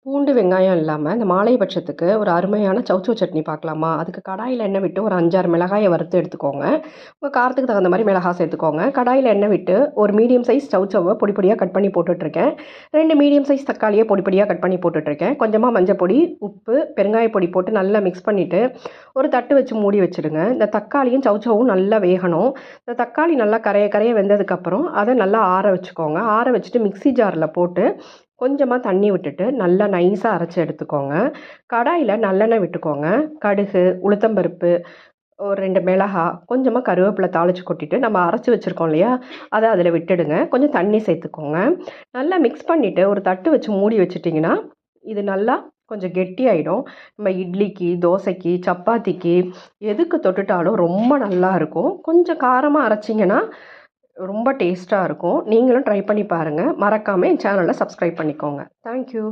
பூண்டு, வெங்காயம் இல்லாம இந்த மாலை பட்சத்துக்கு ஒரு அருமையான சௌசௌ சட்னி பார்க்கலாமா? அதுக்கு கடாயில எண்ணெய் விட்டு ஒரு 5, 6 மிளகாய வறுத்து எடுத்துக்கோங்க. உங்க காரத்துக்கு தகுந்த மாரி மிளகாய் சேர்த்துக்கோங்க. கடாயில எண்ணெய் விட்டு ஒரு மீடியம் சைஸ் சௌசௌவ பொடி பொடியா கட் பண்ணி போட்டுட்ருக்கேன். 2 மீடியம் சைஸ் தக்காளிய பொடி பொடியா கட் பண்ணி போட்டுட்ருக்கேன். கொஞ்சமா மஞ்சப்பொடி, உப்பு, பெருங்காய பொடி போட்டு நல்லா மிக்ஸ் பண்ணிட்டு, ஒரு தட்டு வச்சு மூடி வச்சுடுங்க. இந்த தக்காளியும் சௌசௌவும் நல்லா வேகணும். இந்த தக்காளி நல்லா கரைய கரைய வெந்ததுக்கப்புறம், அத நல்லா ஆற வச்சுக்கோங்க. ஆற வச்சுட்டு மிக்ஸி ஜார்ல போட்டு கொஞ்சமா தண்ணி விட்டுட்டு நல்லா நைஸா அரைச்சு எடுத்துக்கோங்க. கடாயில நல்லெண்ணெய் விட்டுக்கோங்க. கடுகு, உளுத்தம்பருப்பு, ஒரு 2 மிளகாய், கொஞ்சமா கருவேப்பிலை தாளிச்சு கொட்டிட்டு, நம்ம அரைச்சு வச்சிருக்கோம் இல்லையா? அத அதில விட்டுடுங்க. கொஞ்சம் தண்ணி சேர்த்துக்கோங்க. நல்லா மிக்ஸ் பண்ணிட்டு ஒரு தட்டு வச்சு மூடி வச்சுட்டிங்கன்னா, இது நல்லா கொஞ்சம் கெட்டியாயிடும். நம்ம இட்லிக்கு, தோசைக்கு, சப்பாத்திக்கு எதுக்கு தொட்டுட்டாலும் ரொம்ப நல்லாருக்கும். கொஞ்சம் காரமா அரைச்சிங்கன்னா ரொம்ப டேஸ்ட்டா இருக்கும். நீங்களும் ட்ரை பண்ணி பாருங்க. மறக்காம என் சேனல சப்ஸ்கிரைப் பண்ணிக்கோங்க. Thank you.